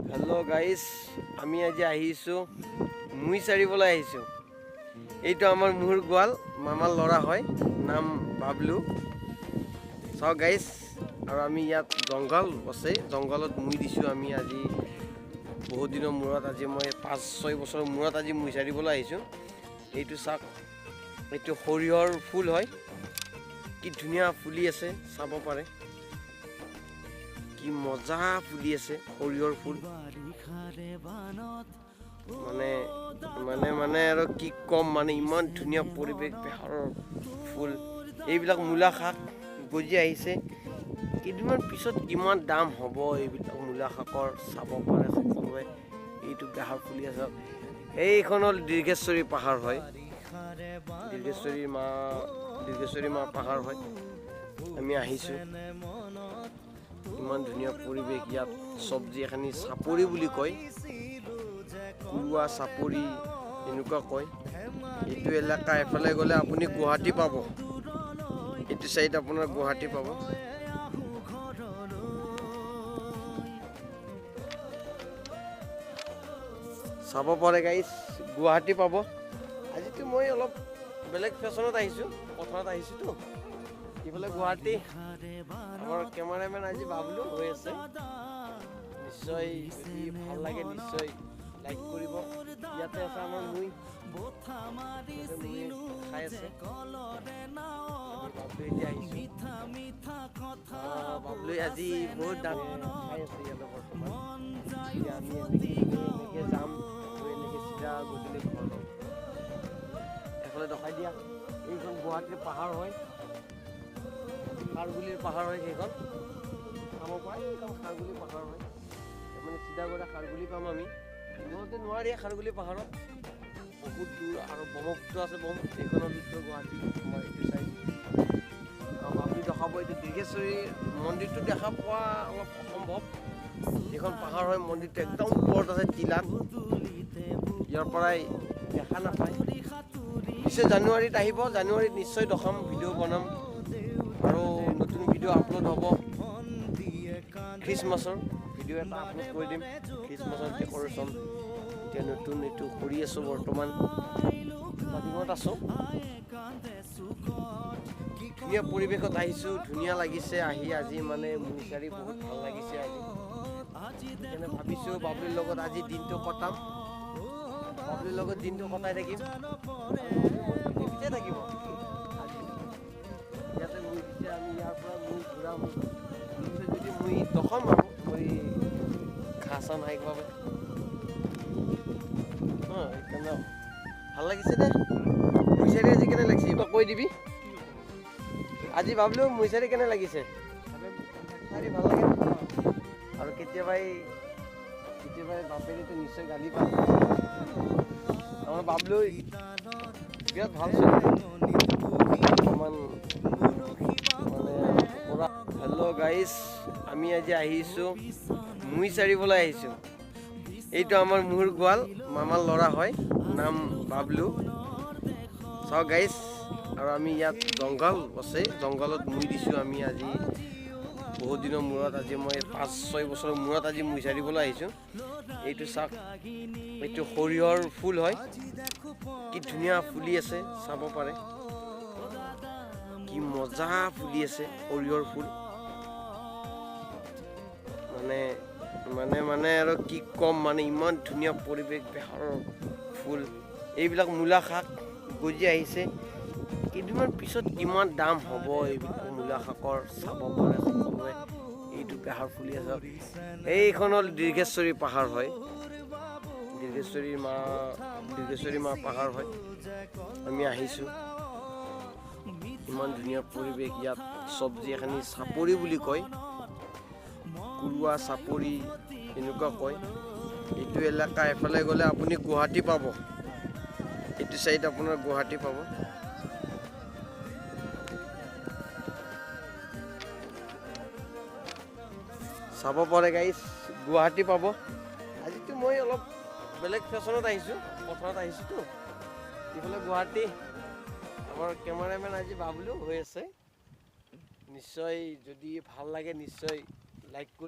Hello' guys, আমি আজি আহিছোঁ মুই চাৰিবলৈ আহিছোঁ। এইটো আমাৰ মুহুৰ গোৱাল, মামাৰ ল'ৰা হয়, নাম বাবলু। চাওক গাইজ, আৰু আমি ইয়াত জংঘল আছে, জংঘলত মুই দিছোঁ। আমি আজি বহুত দিনৰ মূৰত, আজি মই 5-6 বছৰৰ মূৰত আজি মুই চাৰিবলৈ আহিছোঁ। এইটো চাওক, এইটো সৰিয়হৰ ফুল হয়, কি ধুনীয়া ফুলি আছে, চাব পাৰে। কি মজা ফুলি আছে সৰিয়হৰ ফুল, মানে আৰু কি ক'ম, মানে ইমান ধুনীয়া পৰিৱেশ, বেহাৰৰ ফুল। এইবিলাক মূলা শাক গজি আহিছে, কেইদিনমান পিছত কিমান দাম হ'ব এইবিলাক মূলা শাকৰ, চাব পাৰে সকলোৱে। এইটো বেহাৰ ফুলি আছে, এইখন হ'ল দীৰ্ঘেশ্বৰী পাহাৰ হয়, দীৰ্ঘেশ্বৰী মা পাহাৰ হয়। আমি আহিছোঁ, ইমান ধুনীয়া পৰিৱেশ। ইয়াত চব্জি এখিনি চাপৰি বুলি কয়, কুৰুৱা চাপৰি এনেকুৱা কয়। এইটো এলেকা এফালে গ'লে আপুনি গুৱাহাটী পাব, এইটো চাইড আপোনাৰ গুৱাহাটী পাব। চাব পাৰে গাইজ, গুৱাহাটী পাব। আজিতো মই অলপ বেলেগ ফেশ্বনত আহিছোঁ, পথাৰত আহিছোঁতো, ইফালে গুৱাহাটী। আমাৰ কেমেৰামেন আজি বাবলু হৈ আছে। নিশ্চয় যদি ভাল লাগে, নিশ্চয় লাইক কৰিব। ইয়াতে আছে আমাৰ মুই খাই আছে। বাবলু এতিয়া আহিছোঁ, বাবলু আজি বহুত দাম খাই আছে ইয়াতে বৰ্তমান। এতিয়া আমি এনেকৈ যাম, এনেকৈ চিধা গধূলি ঘৰ যাম। এফালে দেখাই দিয়া, এইখন গুৱাহাটীৰ পাহাৰ হয়, খাৰগুলিৰ পাহাৰ হয় সেইখন। চাব পাৰে, এইখন খাৰগুলি পাহাৰ হয়, মানে চিধা গ'লে খাৰগুলি পাম আমি। নহ'লে নোৱাৰি খাৰগুলি পাহাৰত, বহুত দূৰ। আৰু ব্ৰহ্মপুত্ৰ আছে, ব্ৰহ্মপুত্ৰ এইখনৰ উত্তৰ গুৱাহাটী আমাৰ এইটো চাইড। আপুনি দেখাব, এইটো দীৰ্ঘেশ্বৰী মন্দিৰটো দেখা পোৱা অলপ অসম্ভৱ। এইখন পাহাৰ হয়, মন্দিৰটো একদম ওপৰত আছে, টিলাত। ইয়াৰ পৰাই দেখা নাপায়। নিশ্চয় জানুৱাৰীত আহিব, জানুৱাৰীত নিশ্চয় দেখাম, ভিডিঅ' বনাম, আৰু নতুন ভিডিঅ' আপলোড হ'ব। খ্ৰীষ্টমাছৰ ভিডিঅ' এটা আপলোড কৰি দিম, খ্ৰীষ্টমাছৰ ডেক'ৰেশ্যন। এতিয়া নতুন এইটো কৰি আছোঁ, বৰ্তমান ষ্টাৰ্টিঙত আছোঁ। ধুনীয়া পৰিৱেশত আহিছোঁ, ধুনীয়া লাগিছে আহি। আজি মানে মুই চাৰি বহুত ভাল লাগিছে আজি। সেইকাৰণে ভাবিছোঁ বাবলুৰ লগত আজি দিনটো কটাম, বাবলুৰ লগত দিনটো কটাই থাকিম, পিছে থাকিব। ইয়াতে মুই দিছে, আমি ইয়াৰ পৰা মুই ঘূৰাম, যদি মুই দখম আৰু মই ঘাঁহ চাহ নাই বাবে। সেইকাৰণে ভাল লাগিছে দে। মুইচাৰি আজি কেনে লাগিছে তই কৈ দিবি। আজি বাবলু মুইচাৰি কেনে লাগিছে? চাৰি ভাল লাগে। আৰু কেতিয়াবাই বাপেৰেতো নিশ্চয় গালি পায়। আমাৰ বাবলু বিৰাট ভাল চলি বৰ্তমান, মানে হেল্ল' গাইজ, আমি আজি আহিছোঁ মুই চাৰিবলৈ আহিছোঁ। এইটো আমাৰ মুহুৰ গোৱাল, মামাৰ ল'ৰা হয়, নাম বাবলু। চাওক গাইজ, আৰু আমি ইয়াত জংঘল আছে, জংঘলত মুই দিছোঁ। আমি আজি বহুত দিনৰ মূৰত, আজি মই 5-6 বছৰৰ মূৰত আজি মুই চাৰিবলৈ আহিছোঁ। এইটো চাওক, এইটো সৰিয়হৰ ফুল হয়, কি ধুনীয়া ফুলি আছে, চাব পাৰে। কি মজা ফুলি আছে সৰিয়হৰ ফুল, মানে আৰু কি ক'ম, মানে ইমান ধুনীয়া পৰিৱেশ, বেহাৰৰ ফুল। এইবিলাক মূলা শাক গজি আহিছে, কেইদিনমান পিছত কিমান দাম হ'ব এইবিলাক মূলা শাকৰ, চাব পাৰে সকলোৱে। এইটো বেহাৰ ফুলি আছে, এইখন হ'ল দীৰ্ঘেশ্বৰী পাহাৰ হয়, দীৰ্ঘেশ্বৰী মা পাহাৰ হয়। আমি আহিছোঁ, ইমান ধুনীয়া পৰিৱেশ। ইয়াত চব্জি এখিনি চাপৰি বুলি কয়, কুৰুৱা চাপৰি এনেকুৱা কয়। এইটো এলেকা এফালে গ'লে আপুনি গুৱাহাটী পাব, এইটো চাইড আপোনাৰ গুৱাহাটী পাব। চাব পাৰে গাইজ, গুৱাহাটী পাব। আজিতো মই অলপ বেলেগ ফেশ্বনত আহিছোঁ, পথাৰত আহিছোঁতো, ইফালে গুৱাহাটী। আমাৰ কেমেৰামেন আজি বাবলু হৈ আছে। নিশ্চয় যদি ভাল লাগে, নিশ্চয় লাইক কৰি